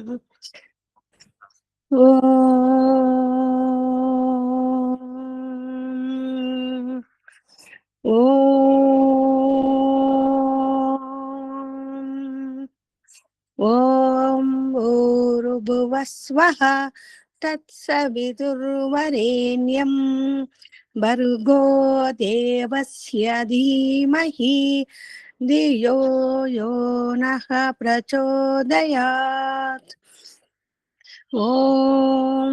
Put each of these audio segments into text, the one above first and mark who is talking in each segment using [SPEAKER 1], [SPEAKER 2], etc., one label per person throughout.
[SPEAKER 1] ఓం భూర్భువస్వః తత్సవితుర్వరేణ్యం భర్గో దేవస్య ధీమహి ధియో యో నః ప్రచోదయాత్. ఓం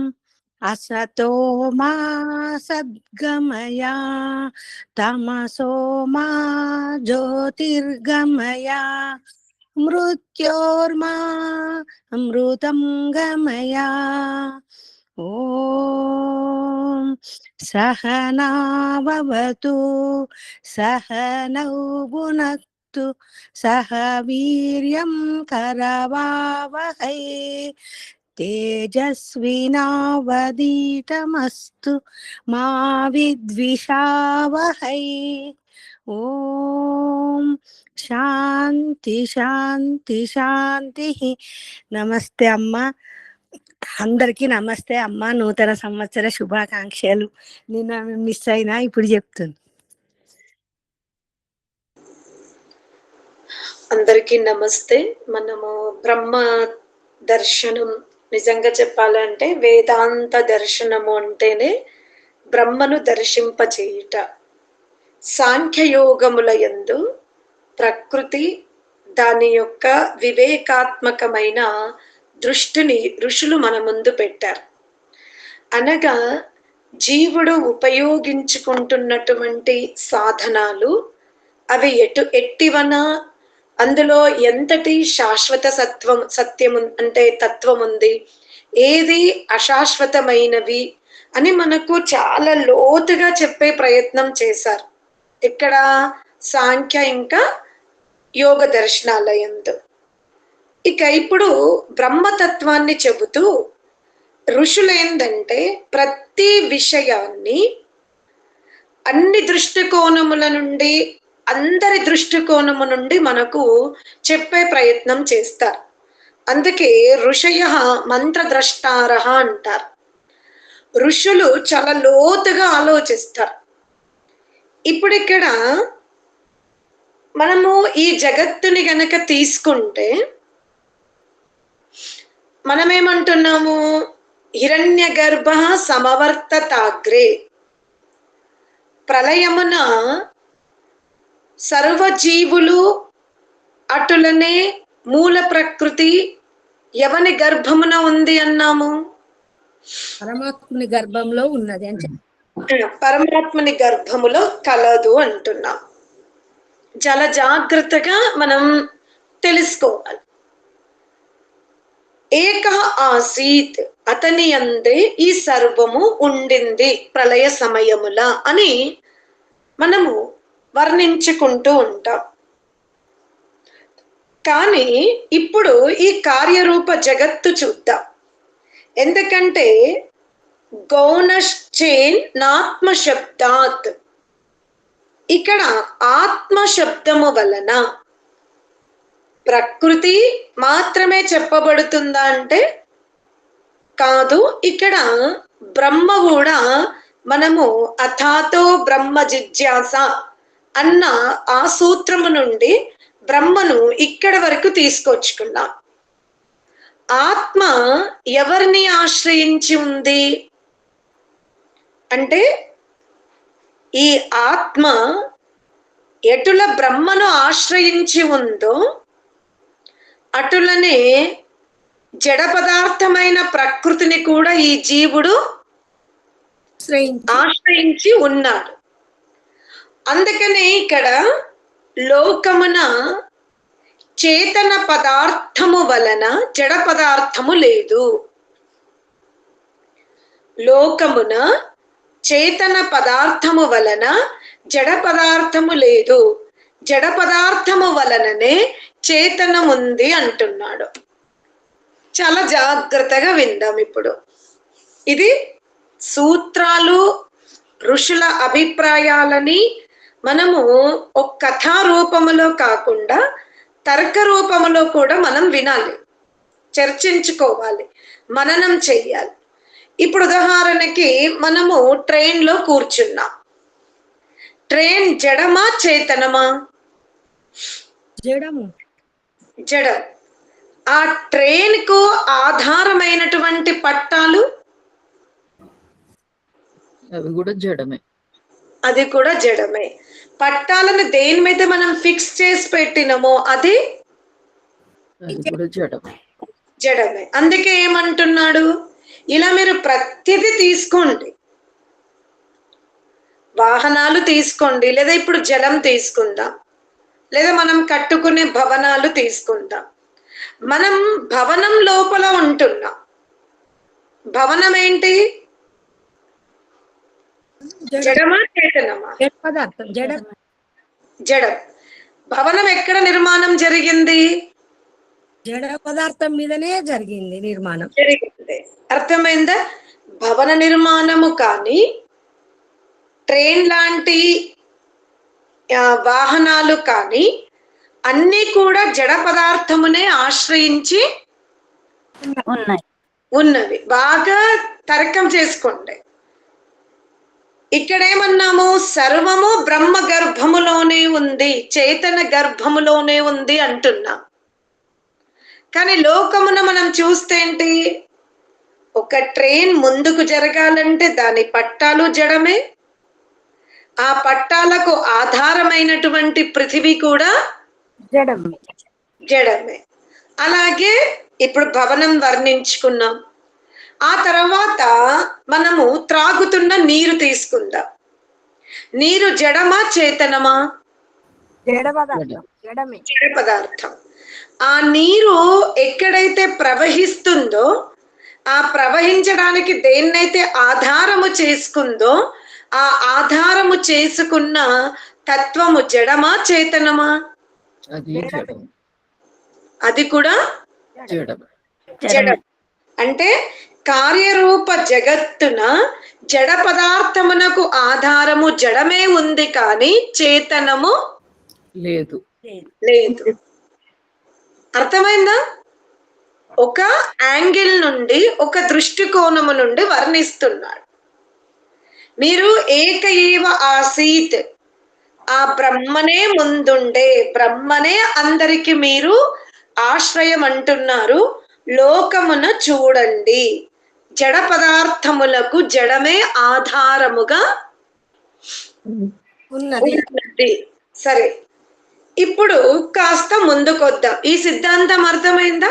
[SPEAKER 1] అసతో మా సద్గమయ తమసో మా జ్యోతిర్గమయ మృత్యోర్మా అమృతం గమయ. ఓం సహనావతు సహనౌ భునక్తు సహ వీర్యం కరవావహై తేజస్వినావధీతమస్తు మా విద్విషావహై. ఓం శాంతి శాంతి శాంతి. నమస్తే అమ్మ, అందరికీ నమస్తే అమ్మ. నూతన సంవత్సర శుభాకాంక్షలు. నిన్న మిస్ అయినా ఇప్పుడు చెప్తుంది.
[SPEAKER 2] అందరికీ నమస్తే. మనము బ్రహ్మ దర్శనం, నిజంగా చెప్పాలంటే వేదాంత దర్శనము అంటేనే బ్రహ్మను దర్శింపచేయుట. సాంఖ్యయోగముల యందు ప్రకృతి దాని యొక్క వివేకాత్మకమైన దృష్టిని ఋషులు మన ముందు పెట్టారు. అనగా జీవుడు ఉపయోగించుకుంటున్నటువంటి సాధనాలు అవి ఎట్టివనా, అందులో ఎంతటి శాశ్వత సత్యం అంటే తత్వం ఉంది, ఏది అశాశ్వతమైనవి అని మనకు చాలా లోతుగా చెప్పే ప్రయత్నం చేశారు ఇక్కడ సాంఖ్య ఇంకా యోగ దర్శనాల యందు. ఇక ఇప్పుడు బ్రహ్మతత్వాన్ని చెబుతూ ఋషులు ఏందంటే ప్రతి విషయాన్ని అన్ని దృష్టికోణముల నుండి, అందరి దృష్టికోణము నుండి మనకు చెప్పే ప్రయత్నం చేస్తారు. అందుకే ఋషయః మంత్రద్రష్టారః అంటారు. ఋషులు చాలా లోతుగా ఆలోచిస్తారు. ఇప్పుడు ఇక్కడ మనము ఈ జగత్తుని గనక తీసుకుంటే మనమేమంటున్నాము, హిరణ్య గర్భ సమవర్తతాగ్రే, ప్రళయమున సర్వజీవులు అటులనే మూల ప్రకృతి ఎవని గర్భమున ఉంది అన్నాము,
[SPEAKER 1] పరమాత్ముని గర్భంలో ఉన్నది అని
[SPEAKER 2] పరమాత్ముని గర్భములో కలదు అంటున్నాం. చాలా జాగ్రత్తగా మనం తెలుసుకోవాలి. ఏక ఆసీత్, అతని అందే ఈ సర్వము ఉండింది ప్రళయ సమయముల అని మనము వర్ణించుకుంటూ ఉంటాం. కానీ ఇప్పుడు ఈ కార్యరూప జగత్తు చూద్దాం. ఎందుకంటే గౌణశ్చేన్ నాత్మ శబ్దాత్, ఇక్కడ ఆత్మ శబ్దము వలన ప్రకృతి మాత్రమే చెప్పబడుతుందా అంటే కాదు. ఇక్కడ బ్రహ్మ కూడా మనము అథాతో బ్రహ్మ జిజ్ఞాస అన్న ఆ సూత్రము నుండి బ్రహ్మను ఇక్కడ వరకు తీసుకొచ్చుకున్నాం. ఆత్మ ఎవరిని ఆశ్రయించి ఉంది అంటే, ఈ ఆత్మ ఎటుల బ్రహ్మను ఆశ్రయించి ఉందో అటులనే జడ పదార్థమైన ప్రకృతిని కూడా ఈ జీవుడు ఆశ్రయించి ఉన్నాడు. అందుకనే ఇక్కడ లోకమున చేతన పదార్థము వలన జడ పదార్థము లేదు. లోకమున చేతన పదార్థము వలన జడ పదార్థము లేదు, జడ పదార్థము వలననే చేతనముంది అంటున్నాడు. చాలా జాగ్రత్తగా విందాం. ఇప్పుడు ఇది సూత్రాలు, ఋషుల అభిప్రాయాలని మనము ఒక కథా రూపములో కాకుండా తర్క రూపములో కూడా మనం వినాలి. చర్చించుకోవాలి, మననం చెయ్యాలి. ఇప్పుడు ఉదాహరణకి మనము ట్రైన్ లో కూర్చున్నాం. ట్రైన్ జడమా చేతనమా?
[SPEAKER 1] జడము.
[SPEAKER 2] జడం. ఆ ట్రైన్ కు ఆధారమైనటువంటి పట్టాలు
[SPEAKER 3] అవి కూడా జడమే.
[SPEAKER 2] అది కూడా జడమే. పట్టాలను దేని మీద మనం ఫిక్స్ చేసి పెట్టినమో అది
[SPEAKER 3] కూడా జడమే.
[SPEAKER 2] జడమే. అందుకే ఏమంటున్నాడు, ఇలా మీరు ప్రతిదీ తీసుకోండి, వాహనాలు తీసుకోండి, లేదా ఇప్పుడు జలం తీసుకుందాం, లేదా మనం కట్టుకునే భవనాలు తీసుకుందాం. మనం భవనం లోపల ఉంటున్నాం. భవనం ఏంటి? జడమా చేతనమా?
[SPEAKER 1] జడ పదార్థం. జడం.
[SPEAKER 2] జడం. భవనం ఎక్కడ నిర్మాణం జరిగింది?
[SPEAKER 1] జడ పదార్థం మీదనే జరిగింది నిర్మాణం.
[SPEAKER 2] జరిగింది. అర్థమైందా? భవన నిర్మాణము కానీ, ట్రైన్ లాంటి వాహనాలు కానీ అన్ని కూడా జడ పదార్థమునే ఆశ్రయించి ఉన్నవి. బాగా తర్కం చేసుకోండి. ఇక్కడేమన్నాము, సర్వము బ్రహ్మ గర్భములోనే ఉంది, చైతన్య గర్భములోనే ఉంది అంటున్నాం. కానీ లోకమున మనం చూస్తే ఏంటి, ఒక ట్రైన్ ముందుకు జరగాలంటే దాని పట్టాలు జడమే, ఆ పట్టాలకు ఆధారమైనటువంటి పృథివీ కూడా జడమే. అలాగే ఇప్పుడు భవనం వర్ణించుకున్నాం. ఆ తర్వాత మనము త్రాగుతున్న నీరు తీసుకుందాం. నీరు జడమా చేతనమా?
[SPEAKER 1] జడ పదార్థం. జడమే.
[SPEAKER 2] జడ పదార్థం. ఆ నీరు ఎక్కడైతే ప్రవహిస్తుందో, ఆ ప్రవహించడానికి దేన్నైతే ఆధారము చేసుకుందో, ఆ ఆధారము చేసుకున్న తత్వము జడమా చేతనమా? అది కూడా జడం. అంటే కార్యరూప జగత్తున జడ పదార్థమునకు ఆధారము జడమే ఉంది, కానీ చేతనము లేదు. అర్థమైందా? ఒక యాంగిల్ నుండి, ఒక దృష్టికోణము నుండి వర్ణిస్తున్నాడు. మీరు ఏక ఏవ ఆసీత్, ఆ బ్రహ్మనే ముందుండే, బ్రహ్మనే అందరికి మీరు ఆశ్రయం అంటున్నారు. లోకమున చూడండి, జడ పదార్థములకు జడమే ఆధారముగా ఉన్నది. సరే, ఇప్పుడు కాస్త ముందుకొద్దాం. ఈ సిద్ధాంతం అర్థమైందా?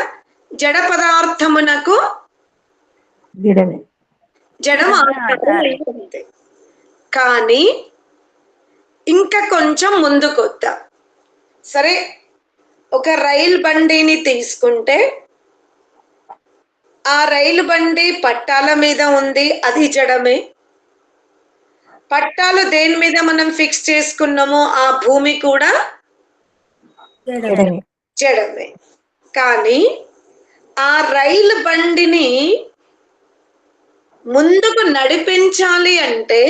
[SPEAKER 2] జడ పదార్థమునకు జడం ఆధారం. కానీ ఇంకా కొంచెం ముందుకొద్దాం. సరే, ఒక రైలు బండిని తీసుకుంటే ఆ రైలు బండి పట్టాల మీద ఉంది, అది జడమే. పట్టాలు దేని మీద మనం ఫిక్స్ చేసుకున్నామో ఆ భూమి కూడా జడమే. కానీ ఆ రైలు బండిని ముందుకు నడిపించాలి అంటే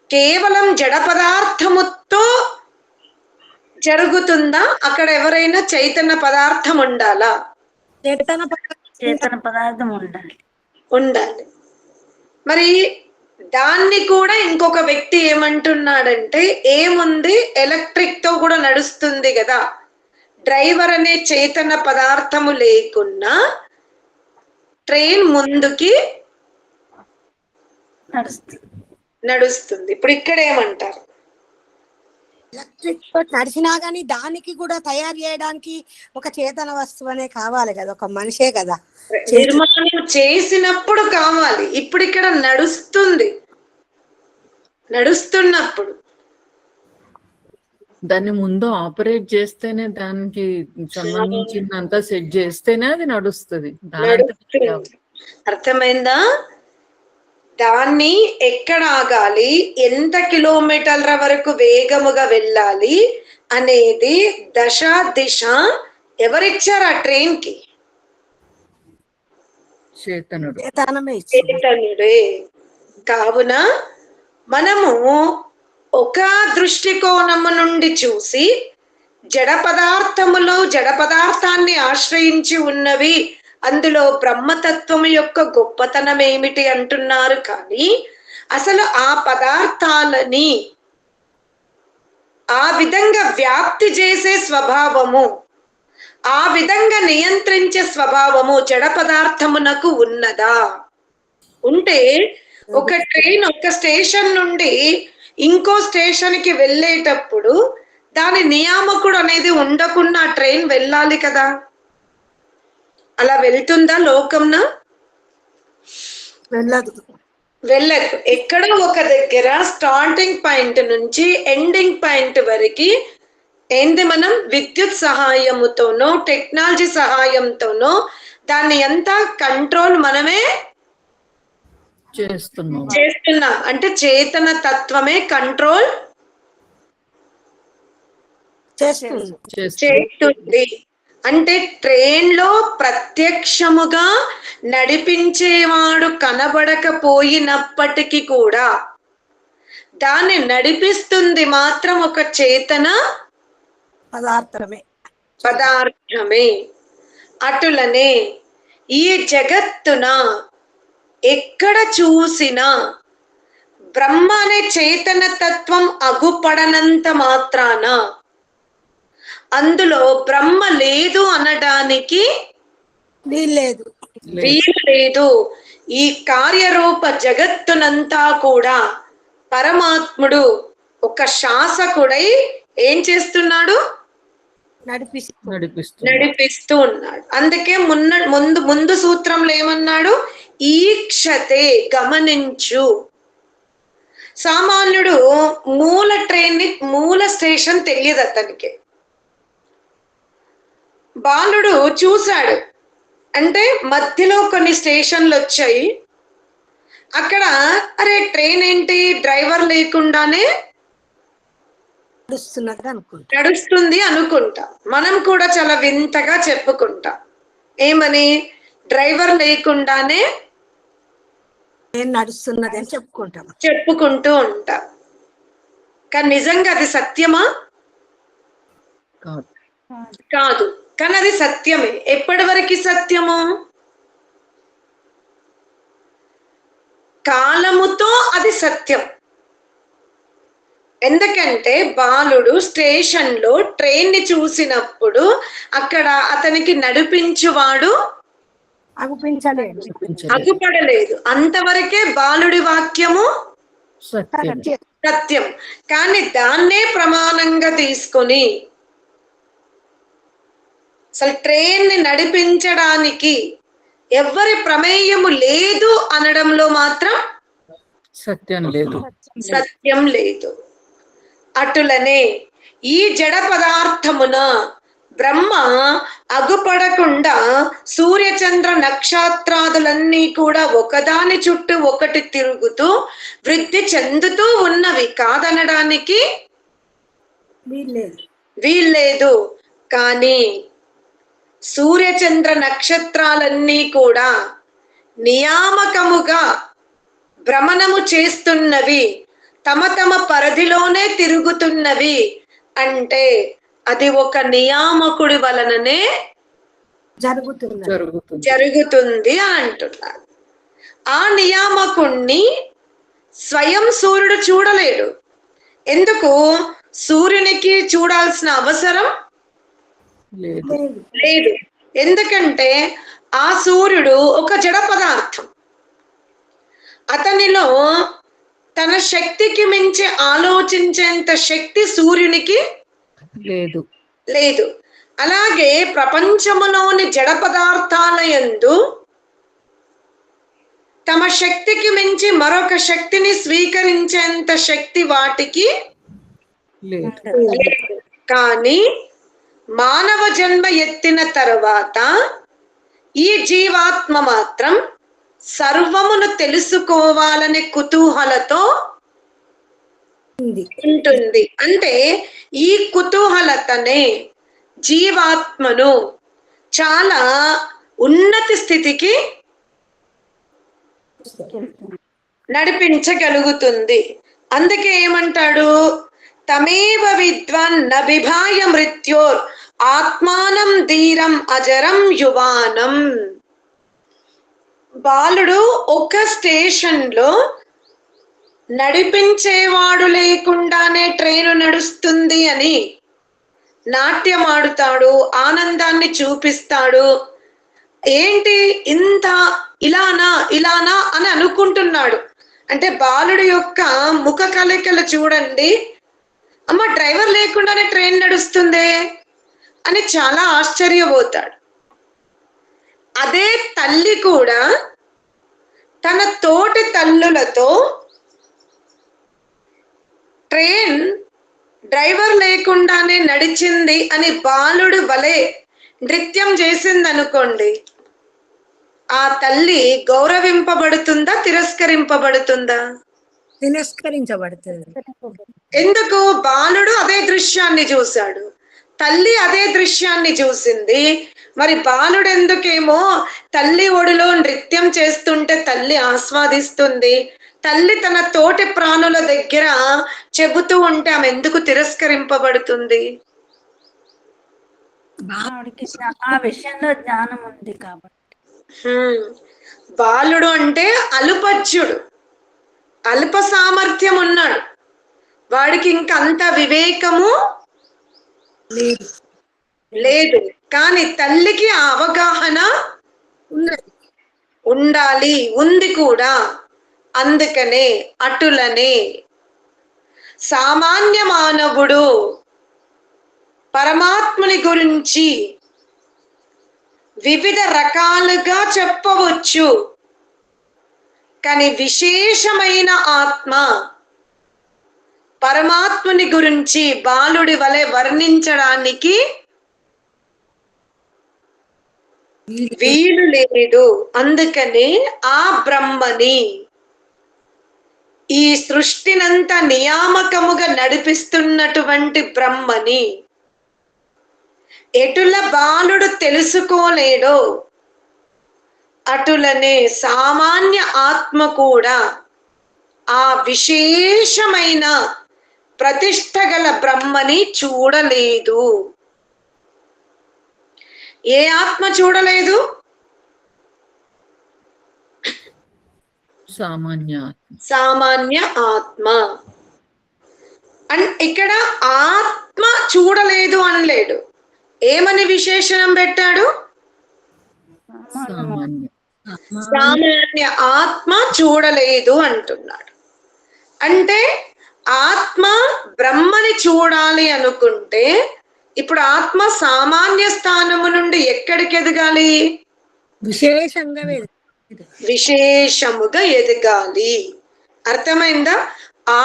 [SPEAKER 2] కేవలం జడ పదార్థముతో జరుగుతుందా? అక్కడ ఎవరైనా చైతన్య పదార్థం ఉండాలా?
[SPEAKER 4] చేతన పదార్థం
[SPEAKER 2] ఉండాలి. మరి దాన్ని కూడా ఇంకొక వ్యక్తి ఏమంటున్నాడంటే, ఏముంది, ఎలక్ట్రిక్ తో కూడా నడుస్తుంది కదా. డ్రైవర్ అనే చైతన్య పదార్థము లేకున్నా ట్రైన్ ముందుకి నడుస్తుంది. ఇప్పుడు ఇక్కడ ఏమంటారు?
[SPEAKER 1] ఎలక్ట్రిక్ తో నడిచినా గానీ దానికి కూడా తయారు చేయడానికి ఒక చేతన వస్తువు అనే కావాలి కదా, ఒక మనిషే కదా.
[SPEAKER 2] నిర్మాణం చేసినప్పుడు కావాలి. ఇప్పుడు ఇక్కడ నడుస్తున్నప్పుడు
[SPEAKER 3] దాన్ని ముందు ఆపరేట్ చేస్తేనే, దానికి సంబంధించినంత సెట్ చేస్తేనే అది నడుస్తుంది.
[SPEAKER 2] అర్థమైందా? దాన్ని ఎక్కడ ఆగాలి, ఎంత కిలోమీటర్ల వరకు వేగముగా వెళ్ళాలి అనేది దశ దిశ ఎవరిచ్చారు ఆ ట్రైన్ కి? చైతన్యుడే. కావున మనము ఒక దృష్టికోణము నుండి చూసి జడ పదార్థములో జడ పదార్థాన్ని ఆశ్రయించి ఉన్నవి, అందులో బ్రహ్మతత్వం యొక్క గొప్పతనం ఏమిటి అంటున్నారు. కానీ అసలు ఆ పదార్థాలని ఆ విధంగా వ్యాప్తి చేసే స్వభావము, ఆ విధంగా నియంత్రించే స్వభావము జడ పదార్థమునకు ఉన్నదా? ఉంటే ఒక ట్రైన్ ఒక స్టేషన్ నుండి ఇంకో స్టేషన్ కి వెళ్ళేటప్పుడు దాని నియామకుడు అనేది ఉండకుండా ఆ ట్రైన్ వెళ్ళాలి కదా. అలా వెళ్తుందా లోకంన?
[SPEAKER 1] వెళ్ళదు.
[SPEAKER 2] వెళ్ళదు. ఎక్కడో ఒక దగ్గర స్టార్టింగ్ పాయింట్ నుంచి ఎండింగ్ పాయింట్ వరకు ఏంది, మనం విద్యుత్ సహాయముతోనో టెక్నాలజీ సహాయంతోనో దాన్ని ఎంత కంట్రోల్ మనమే చేస్తున్నాం. అంటే చేతన తత్వమే కంట్రోల్ చేస్తుంది. అంటే ట్రైన్ లో ప్రత్యక్షముగా నడిపించేవాడు కనబడకపోయినప్పటికీ కూడా దాన్ని నడిపిస్తుంది మాత్రం ఒక చేతన పదార్థమే. అటులనే ఈ జగత్తున ఎక్కడ చూసినా బ్రహ్మ అనే చేతన తత్వం అగుపడనంత మాత్రాన అందులో బ్రహ్మ లేదు అనడానికి వీలు లేదు. ఈ కార్యరూప జగత్తునంతా కూడా పరమాత్ముడు ఒక శాసకుడై ఏం చేస్తున్నాడు? నడిపిస్తూ ఉన్నాడు. అందుకే ముందు సూత్రంలో ఏమన్నాడు? ఈక్షతే, గమనించు. సామాన్యుడు మూల ట్రైన్ ని మూల స్టేషన్ తెలియదు అతనికి. బాలుడు చూశాడు అంటే మధ్యలో కొన్ని స్టేషన్లు వచ్చాయి, అక్కడ అరే ట్రైన్ ఏంటి డ్రైవర్ లేకుండానే నడుస్తుంది అనుకుంటా. మనం కూడా చాలా వింతగా చెప్పుకుంటాం. ఏమని? డ్రైవర్ లేకుండానే
[SPEAKER 1] నడుస్తున్నది అని
[SPEAKER 2] చెప్పుకుంటూ ఉంటాం. కానీ నిజంగా అది సత్యమా? కాదు. కానీ అది సత్యమే. ఎప్పటి వరకు సత్యము? కాలముతో అది సత్యం. ఎందుకంటే బాలుడు స్టేషన్ లో ట్రైన్ ని చూసినప్పుడు అక్కడ అతనికి నడిపించువాడు అగుపడలేదు. అంతవరకే బాలుడి వాక్యము సత్యం. కానీ దాన్నే ప్రమాణంగా తీసుకొని అసలు ట్రైన్ ని నడిపించడానికి ఎవరి ప్రమేయము లేదు అనడంలో మాత్రం సత్యం లేదు. అటులనే ఈ జడ పదార్థమున బ్రహ్మ అగుపడకుండా సూర్యచంద్ర నక్షత్రాదులన్నీ కూడా ఒకదాని చుట్టూ ఒకటి తిరుగుతూ వృద్ధి చెందుతూ ఉన్నవి కాదనడానికి వీల్లేదు. కానీ సూర్యచంద్ర నక్షత్రాలన్నీ కూడా నియామకముగా భ్రమణము చేస్తున్నవి, తమ తమ పరిధిలోనే తిరుగుతున్నవి అంటే అది ఒక నియామకుడి వలననే జరుగుతుంది అని అంటున్నారు. ఆ నియామకుణ్ణి స్వయం సూర్యుడు చూడలేడు. ఎందుకు? సూర్యునికి చూడాల్సిన అవసరం లేదు. ఎందుకంటే ఆ సూర్యుడు ఒక జడ పదార్థం. అతనిలో తన శక్తికి మించి ఆలోచించేంత శక్తి సూర్యునికి లేదు. అలాగే ప్రపంచములోని జడ పదార్థాల యందు తమ శక్తికి మించి మరొక శక్తిని స్వీకరించేంత శక్తి వాటికి లేదు. కానీ మానవ జన్మ ఎత్తిన తరువాత ఈ జీవాత్మ మాత్రం సర్వమును తెలుసుకోవాలనే కుతూహలతో ఉంటుంది. అంటే ఈ కుతూహలతనే జీవాత్మను చాలా ఉన్నతి స్థితికి నడిపించగలుగుతుంది. అందుకే ఏమంటాడు? తమేవ విద్వాన్ న బిభాయ మృత్యోర్ ఆత్మానం ధీరం అజరం యువానం. బాలుడు ఒక స్టేషన్ లో నడిపించేవాడు లేకుండానే ట్రైను నడుస్తుంది అని నాట్యం ఆడుతాడు, ఆనందాన్ని చూపిస్తాడు. ఏంటి ఇంత ఇలానా ఇలానా అని అనుకుంటున్నాడు. అంటే బాలుడు యొక్క ముఖ కలయికలు చూడండి, అమ్మ డ్రైవర్ లేకుండానే ట్రైన్ నడుస్తుందే అని చాలా ఆశ్చర్యపోతాడు. అదే తల్లి కూడా తన తోటి తల్లులతో ట్రైన్ డ్రైవర్ లేకుండానే నడిచింది అని బాలుడు వలె నృత్యం చేసింది అనుకోండి, ఆ తల్లి గౌరవింపబడుతుందా తిరస్కరింపబడుతుందా?
[SPEAKER 1] తిరస్కరించబడుతుంది.
[SPEAKER 2] ఎందుకు? బాలుడు అదే దృశ్యాన్ని చూశాడు, తల్లి అదే దృశ్యాన్ని చూసింది. మరి బాలుడు ఎందుకేమో తల్లి ఒడిలో నృత్యం చేస్తుంటే తల్లి ఆస్వాదిస్తుంది, తల్లి తన తోటి ప్రాణుల దగ్గర చెబుతూ ఉంటే ఆమె ఎందుకు తిరస్కరింపబడుతుంది?
[SPEAKER 4] ఆ విషయంలో జ్ఞానం ఉంది కాబట్టి.
[SPEAKER 2] బాలుడు అంటే అల్పజ్ఞుడు, అల్ప సామర్థ్యం ఉన్నాడు, వాడికి ఇంకంత వివేకము లేదు. కానీ తల్లికి ఆ అవగాహన ఉండాలి, ఉంది కూడా. అందుకనే అటులనే సామాన్య మానవుడు పరమాత్ముని గురించి వివిధ రకాలుగా చెప్పవచ్చు, కానీ విశేషమైన ఆత్మ పరమాత్ముని గురించి బాలుడి వలె వర్ణించడానికి వీలు లేదు. అందుకని ఆ బ్రహ్మని, ఈ సృష్టినంతా నియామకముగా నడిపిస్తున్నటువంటి బ్రహ్మని ఎటుల బాలుడు తెలుసుకోలేడో అటులనే సామాన్య ఆత్మ కూడా ఆ విశేషమైన ప్రతిష్ఠ గల బ్రహ్మని చూడలేదు. ఏ ఆత్మ చూడలేదు? సామాన్య ఆత్మ. ఇక్కడ ఆత్మ చూడలేదు అనలేడు, ఏమని విశేషణం పెట్టాడు? సామాన్య ఆత్మ చూడలేదు అంటున్నాడు. అంటే ఆత్మ బ్రహ్మని చూడాలి అనుకుంటే ఇప్పుడు ఆత్మ సామాన్య స్థానము నుండి ఎక్కడికి ఎదగాలి? విశేషముగా ఎదగాలి. అర్థమైందా?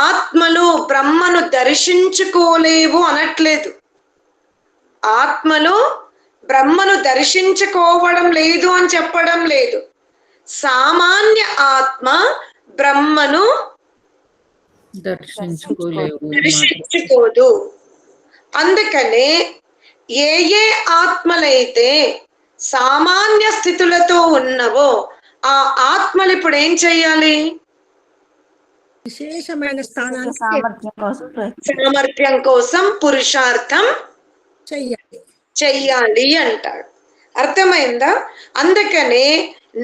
[SPEAKER 2] ఆత్మలు బ్రహ్మను దర్శించుకోలేవు అనట్లేదు, ఆత్మలు బ్రహ్మను దర్శించుకోవడం లేదు అని చెప్పడం లేదు. సామాన్య ఆత్మ బ్రహ్మను దర్శించుకోదు. అందుకనే ఏ ఏ ఆత్మలైతే సామాన్య స్థితులతో ఉన్నవో ఆ ఆత్మలు ఇప్పుడు ఏం చెయ్యాలి?
[SPEAKER 1] విశేషమైన
[SPEAKER 2] సామర్థ్యం కోసం పురుషార్థం చెయ్యాలి అంటాడు. అర్థమైందా? అందుకనే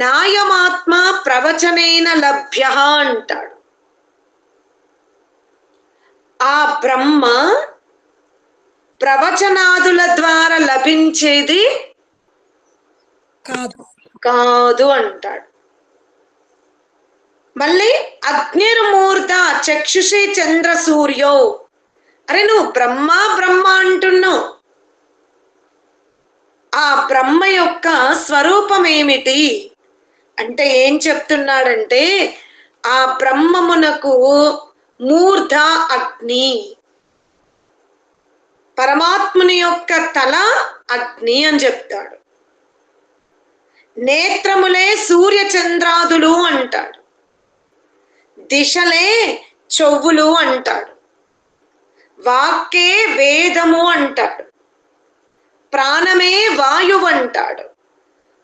[SPEAKER 2] నాయమాత్మ ప్రవచనేన లభ్య అంటాడు. ఆ బ్రహ్మ ప్రవచనాదుల ద్వారా లభించేది కాదు అంటాడు. మళ్ళీ అగ్నిర్మూర్ధ చక్షుషి చంద్ర సూర్యో. అరే నువ్వు బ్రహ్మ బ్రహ్మ అంటున్నావు, ఆ బ్రహ్మ యొక్క స్వరూపం ఏమిటి అంటే ఏం చెప్తున్నాడంటే ఆ బ్రహ్మమునకు మూర్ధ అగ్ని, పరమాత్ముని యొక్క తల అగ్ని అని చెప్తాడు. నేత్రములే సూర్య చంద్రాదులు అంటాడు, దిశలే చెవులు అంటాడు, వాక్కే వేదము అంటాడు, ప్రాణమే వాయువు అంటాడు,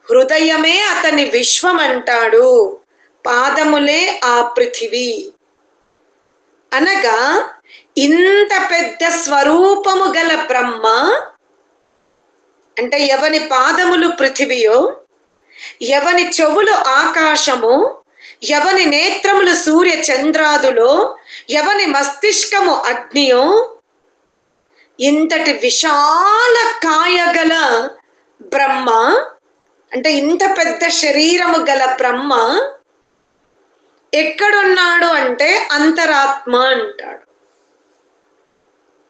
[SPEAKER 2] హృదయమే అతని విశ్వం అంటాడు, పాదములే ఆ పృథివీ. అనగా ఇంత పెద్ద స్వరూపము గల బ్రహ్మ అంటే ఎవని పాదములు పృథివియో, ఎవని చెవులు ఆకాశము, ఎవని నేత్రములు సూర్య చంద్రాదులో, ఎవని మస్తిష్కము అగ్నియో, ఇంతటి విశాల కాయగల బ్రహ్మ అంటే ఇంత పెద్ద శరీరము గల బ్రహ్మ ఎక్కడున్నాడు అంటే అంతరాత్మ అంటాడు.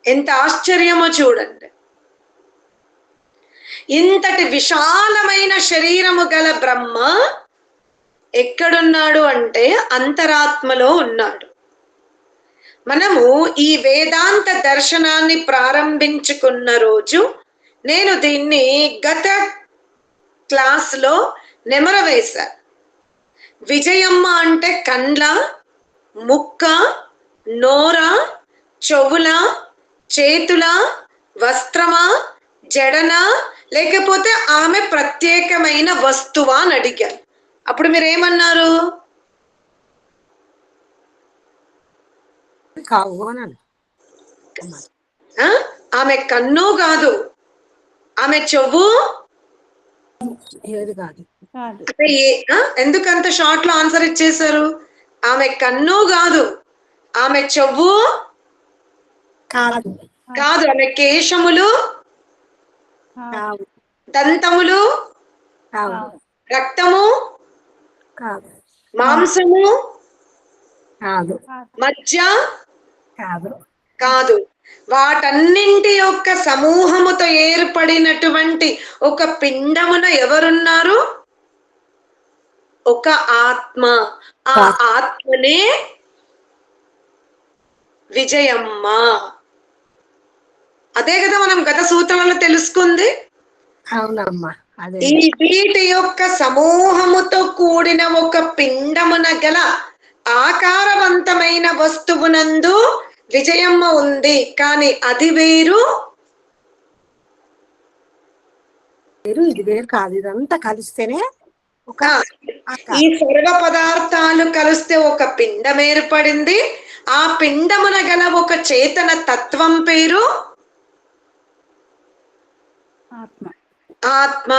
[SPEAKER 2] ఎంత ఆశ్చర్యమో చూడండి. ఇంతటి విశాలమైన శరీరము గల బ్రహ్మ ఎక్కడున్నాడు అంటే అంతరాత్మలో ఉన్నాడు. మనము ఈ వేదాంత దర్శనాన్ని ప్రారంభించుకున్న రోజు నేను దీన్ని గత క్లాస్లో నెమరవేశాను. విజయమ్మ అంటే కండ్ల, ముక్క, నోర, చెవుల, చేతుల, వస్త్రమా, జడన, లేకపోతే ఆమె ప్రత్యేకమైన వస్తువా అని అడిగారు. అప్పుడు మీరేమన్నారు? ఆమె కన్ను కాదు, ఆమె చెవు
[SPEAKER 4] కాదు.
[SPEAKER 2] ఎందుకంత షార్ట్ లో ఆన్సర్ ఇచ్చేశారు? ఆమె కన్ను కాదు, ఆమె చెవు
[SPEAKER 1] కాదు,
[SPEAKER 2] కాదు, ఆమె కేశములు, దంతములు, రక్తము, మాంసము, మజ్జ కాదు. వాటన్నింటి యొక్క సమూహముతో ఏర్పడినటువంటి ఒక పిండమున ఎవరున్నారు? ఒక ఆత్మ. ఆ ఆత్మనే విజయమ్మ. అదే కదా మనం గత సూత్రాలలో తెలుసుకుంది.
[SPEAKER 1] అవునమ్మా.
[SPEAKER 2] ఈ వీటి యొక్క సమూహముతో కూడిన ఒక పిండమున గల ఆకారవంతమైన వస్తువునందు విజయమ్మ ఉంది. కానీ అది వేరు,
[SPEAKER 1] ఇది వేరు కాదు. ఇదంతా కలిస్తేనే ఒక
[SPEAKER 2] ఈ సర్వ పదార్థాలు కలిస్తే ఒక పిండం ఏర్పడింది. ఆ పిండమున గల ఒక చేతన తత్వం పేరు ఆత్మ.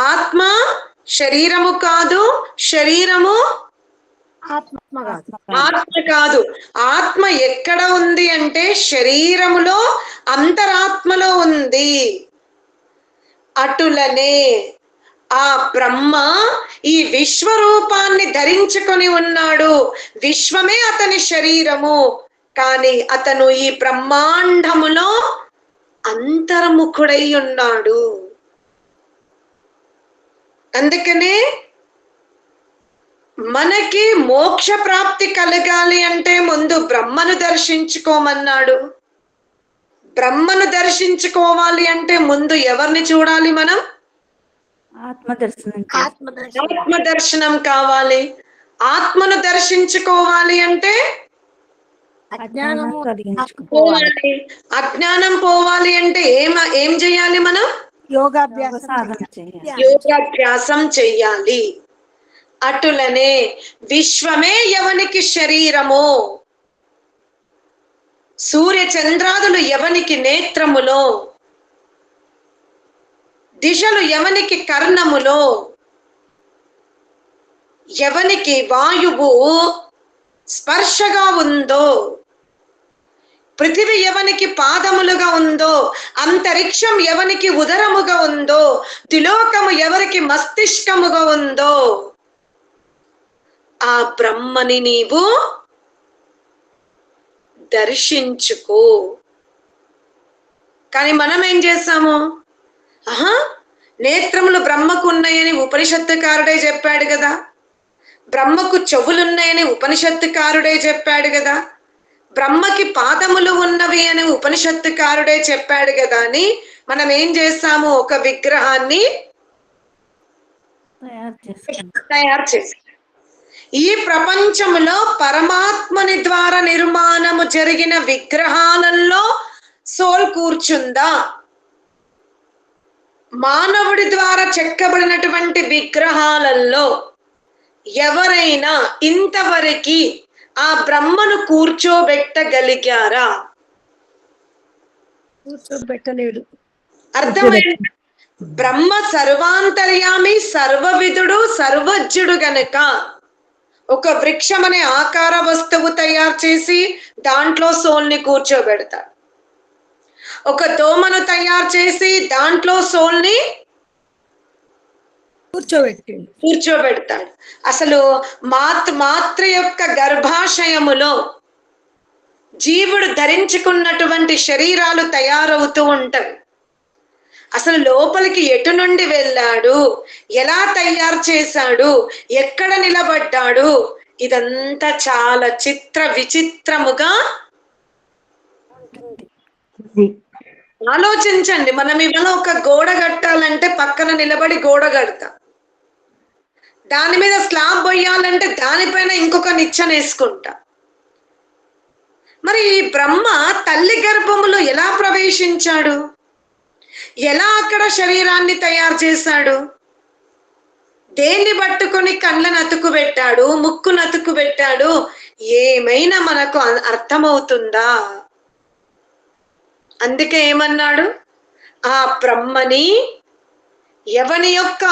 [SPEAKER 2] ఆత్మ శరీరము కాదు, శరీరము
[SPEAKER 1] ఆత్మ
[SPEAKER 2] కాదు. ఆత్మ ఎక్కడ ఉంది అంటే శరీరములో అంతరాత్మలో ఉంది. అటులనే ఆ బ్రహ్మ ఈ విశ్వరూపాన్ని ధరించుకొని ఉన్నాడు. విశ్వమే అతని శరీరము. కానీ అతను ఈ బ్రహ్మాండములో అంతర్ముఖుడై ఉన్నాడు. అందుకనే మనకి మోక్ష ప్రాప్తి కలగాలి అంటే ముందు బ్రహ్మను దర్శించుకోమన్నాడు. బ్రహ్మను దర్శించుకోవాలి అంటే ముందు ఎవరిని చూడాలి? మనం ఆత్మ దర్శనం కావాలి. ఆత్మను దర్శించుకోవాలి అంటే అజ్ఞానం పోవాలి అంటే ఏం చేయాలి? మనం యోగాభ్యాసం చెయ్యాలి. అటులనే విశ్వమే ఎవనికి శరీరమో, సూర్య చంద్రాదులు ఎవనికి నేత్రములో, దిశలు ఎవనికి కర్ణములో, ఎవనికి వాయువు స్పర్శగా ఉందో, పృథివి ఎవనికి పాదములుగా ఉందో, అంతరిక్షం ఎవనికి ఉదరముగా ఉందో, త్రిలోకము ఎవరికి మస్తిష్కముగా ఉందో, ఆ బ్రహ్మని నీవు దర్శించుకో. కానీ మనం ఏం చేస్తాము? నేత్రములు బ్రహ్మకు ఉన్నాయని ఉపనిషత్తుకారుడే చెప్పాడు కదా, బ్రహ్మకు చెవులున్నాయని ఉపనిషత్తుకారుడే చెప్పాడు కదా, బ్రహ్మకి పాదములు ఉన్నవి అని ఉపనిషత్తుకారుడే చెప్పాడు కదా అని మనం ఏం చేస్తాము? ఒక విగ్రహాన్ని తయారు చేస్తాం. ఈ ప్రపంచంలో పరమాత్మని ద్వారా నిర్మాణము జరిగిన విగ్రహాలలో సోల్ కూర్చుందా? మానవుడి ద్వారా చెక్కబడినటువంటి విగ్రహాలలో ఎవరైనా ఇంతవరకు ఆ బ్రహ్మను కూర్చోబెట్టగలిగారా?
[SPEAKER 1] కూర్చోబెట్టలేడు.
[SPEAKER 2] అర్థమైంది. బ్రహ్మ సర్వాంతర్యామి, సర్వవిధుడు, సర్వజ్ఞుడు గనుక ఒక వృక్షం అనే ఆకార వస్తువు తయారు చేసి దాంట్లో సోల్ని కూర్చోబెడతాడు. ఒక దోమను తయారు చేసి దాంట్లో సోల్ని కూర్చోబెడతాడు. అసలు మాతృ యొక్క గర్భాశయములో జీవుడు ధరించుకున్నటువంటి శరీరాలు తయారవుతూ ఉంటాయి. అసలు లోపలికి ఎటు నుండి వెళ్ళాడు, ఎలా తయారు చేశాడు, ఎక్కడ నిలబడ్డాడు, ఇదంతా చాలా విచిత్రముగా ఆలోచించండి. మనం ఇవాళ ఒక గోడ కట్టాలంటే పక్కన నిలబడి గోడ కడతాం. దాని మీద స్లాబ్ పోయాలంటే దానిపైన ఇంకొక నిచ్చెన వేసుకుంటా. మరి ఈ బ్రహ్మ తల్లి గర్భములో ఎలా ప్రవేశించాడు? ఎలా అక్కడ శరీరాన్ని తయారు చేశాడు? దేన్ని పట్టుకొని కళ్ళను అతుకు పెట్టాడు, ముక్కును అతుకు పెట్టాడు? ఏమైనా మనకు అర్థమవుతుందా? అందుకే ఏమన్నాడు? ఆ బ్రహ్మని ఎవని యొక్క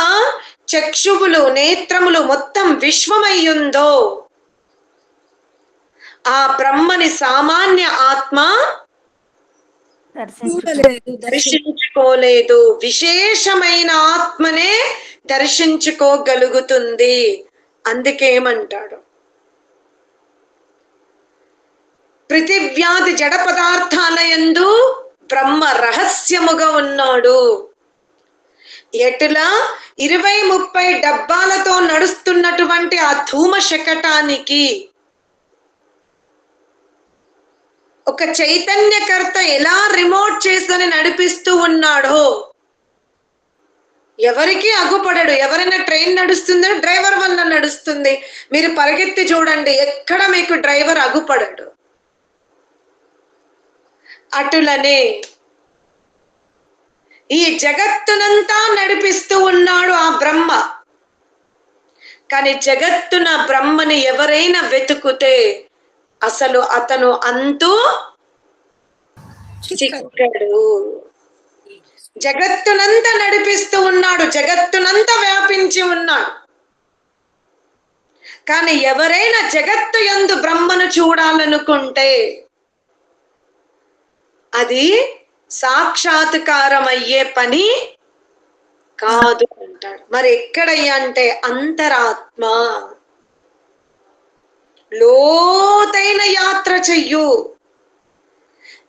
[SPEAKER 2] చక్షువులు నేత్రములు మొత్తం విశ్వమయ్యుందో ఆ బ్రహ్మని సామాన్య ఆత్మ దర్శించుకోలేదు. విశేషమైన ఆత్మనే దర్శించుకోగలుగుతుంది. అందుకేమంటాడు? పృథివ్యాది జడ పదార్థాల యందు బ్రహ్మ రహస్యముగా ఉన్నాడు. ఎటులా 20-30 డబ్బాలతో నడుస్తున్నటువంటి ఆ ధూమ శకటానికి ఒక చైతన్యకర్త ఎలా రిమోట్ చేసుకొని నడిపిస్తూ ఉన్నాడో ఎవరికి అగుపడడు. ఎవరైనా ట్రైన్ నడుస్తుందో డ్రైవర్ వల్ల నడుస్తుంది. మీరు పరిగెత్తి చూడండి, ఎక్కడ మీకు డ్రైవర్ అగుపడడు. అటులనే ఈ జగత్తునంతా నడిపిస్తూ ఉన్నాడు ఆ బ్రహ్మ. కానీ జగత్తున బ్రహ్మని ఎవరైనా వెతుకుతే అసలు అతను అంతూ చిక్కడు. జగత్తునంతా నడిపిస్తూ ఉన్నాడు, జగత్తునంతా వ్యాపించి ఉన్నాడు. కానీ ఎవరైనా జగత్తు యందు బ్రహ్మను చూడాలనుకుంటే అది సాక్షాత్కారం అయ్యే పని కాదు అంటాడు. మరి ఎక్కడయ్యా అంటే అంతరాత్మ. లోతైన యాత్ర చెయ్యు,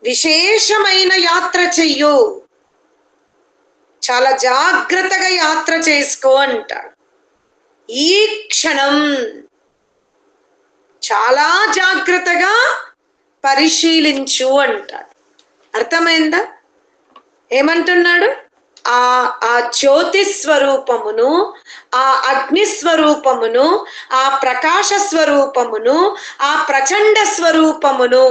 [SPEAKER 2] విశేషమైన యాత్ర చెయ్యు, చాలా జాగ్రత్తగా యాత్ర చేసుకో అంటాడు. ఈ క్షణం చాలా జాగ్రత్తగా పరిశీలించు అంటాడు. అర్థమైందా? ఏమంటున్నాడు? ఆ జ్యోతి స్వరూపమును, ఆ అగ్ని స్వరూపమును, ఆ ప్రకాశ స్వరూపమును, ఆ ప్రచండ స్వరూపమును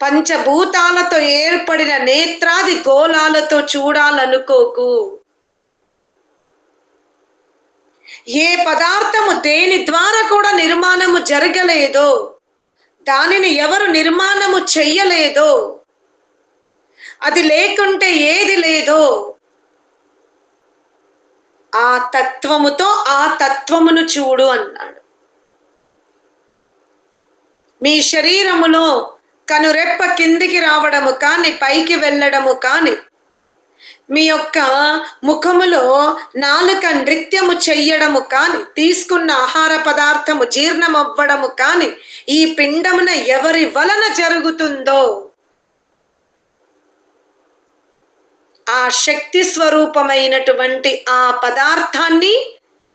[SPEAKER 2] పంచభూతాలతో ఏర్పడిన నేత్రాది గోళాలతో చూడాలనుకోకు. ఏ పదార్థము దేని ద్వారా కూడా నిర్మాణము జరగలేదో, దానిని ఎవరు నిర్మాణము చెయ్యలేదో, అది లేకుంటే ఏది లేదో ఆ తత్వముతో ఆ తత్వమును చూడు అన్నాడు. మీ శరీరములో కనురెప్ప కిందికి రావడము కానీ, పైకి వెళ్ళడము కానీ, మీ యొక్క ముఖములో నాలుక నృత్యము చెయ్యడము కానీ, తీసుకున్న ఆహార పదార్థము జీర్ణం అవ్వడము కానీ, ఈ పిండమున ఎవరి వలన జరుగుతుందో ఆ శక్తి స్వరూపమైనటువంటి ఆ పదార్థాన్ని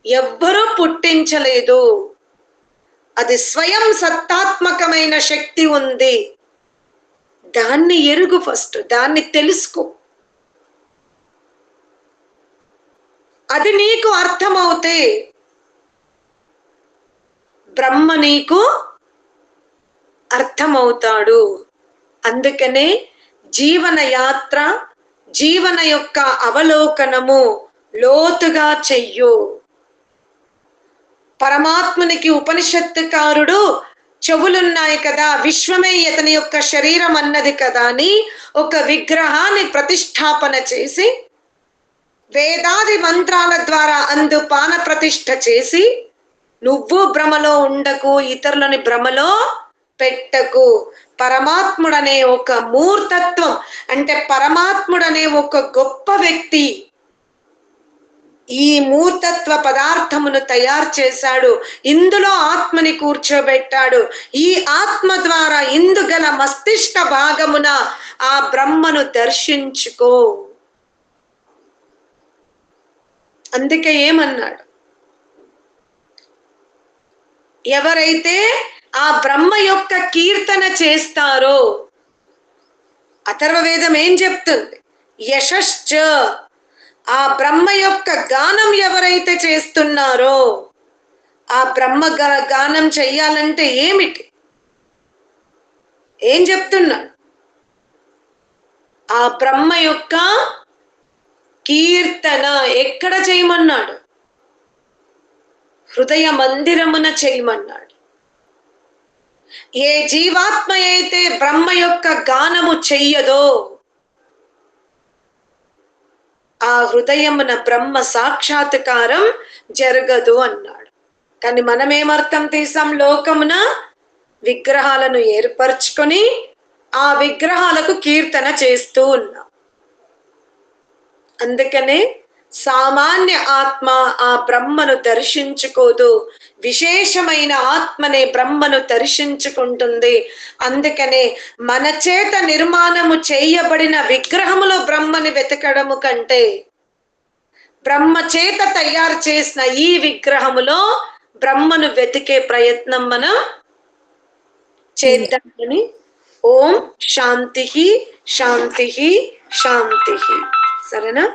[SPEAKER 2] ఎవ్వరూ పుట్టించలేదు. అది స్వయం సత్తాత్మకమైన శక్తి ఉంది. దాన్ని ఎరుగు, ఫస్ట్ దాన్ని తెలుసుకో. అది నీకు అర్థమవుతే బ్రహ్మ నీకు అర్థమవుతాడు. అందుకనే జీవన యాత్ర, జీవన యొక్క అవలోకనము లోతుగా చెయ్యు. పరమాత్మునికి ఉపనిషత్తుకారుడు చెవులున్నాయి కదా, విశ్వమే ఇతని యొక్క శరీరం అన్నది కదా అని ఒక విగ్రహాన్ని ప్రతిష్టాపన చేసి వేదాది మంత్రాల ద్వారా అందు పాన ప్రతిష్ఠ చేసి, నువ్వు భ్రమలో ఉండకు, ఇతరులని భ్రమలో పెట్టకు, పరమాత్ముడనే ఒక మూర్తత్వం అంటే పరమాత్ముడనే ఒక గొప్ప వ్యక్తి ఈ మూర్తత్వ పదార్థమును తయారు చేశాడు, ఇందులో ఆత్మని కూర్చోబెట్టాడు, ఈ ఆత్మ ద్వారా ఇందుగల మస్తిష్క భాగమున ఆ బ్రహ్మను దర్శించుకో. అందుకే ఏమన్నాడు, ఎవరైతే ఆ బ్రహ్మ యొక్క కీర్తన చేస్తారో, అథర్వవేదం ఏం చెప్తుంది, యశశ్చ, ఆ బ్రహ్మ యొక్క గానం ఎవరైతే చేస్తున్నారో, ఆ బ్రహ్మ గానం చెయ్యాలంటే ఏమిటి, ఏం చెప్తున్నాడు, ఆ బ్రహ్మ యొక్క కీర్తన ఎక్కడ చేయమన్నాడు, హృదయ మందిరమున చేయమన్నాడు. ఏ జీవాత్మ అయితే బ్రహ్మ యొక్క గానము చెయ్యదో ఆ హృదయమున బ్రహ్మ సాక్షాత్కారం జరగదు అన్నాడు. కానీ మనం ఏమర్థం తీసాం, లోకమున విగ్రహాలను ఏర్పరచుకొని ఆ విగ్రహాలకు కీర్తన చేస్తూ ఉన్నాం. అందుకనే సామాన్య ఆత్మ ఆ బ్రహ్మను దర్శించుకోదు, విశేషమైన ఆత్మనే బ్రహ్మను దర్శించుకుంటుంది. అందుకనే మన చేత నిర్మాణము చేయబడిన విగ్రహములో బ్రహ్మని వెతకడము కంటే బ్రహ్మ చేత తయారు చేసిన ఈ విగ్రహములో బ్రహ్మను వెతికే ప్రయత్నం మనం చేద్దామని. ఓం శాంతి శాంతి శాంతి. సరేనా?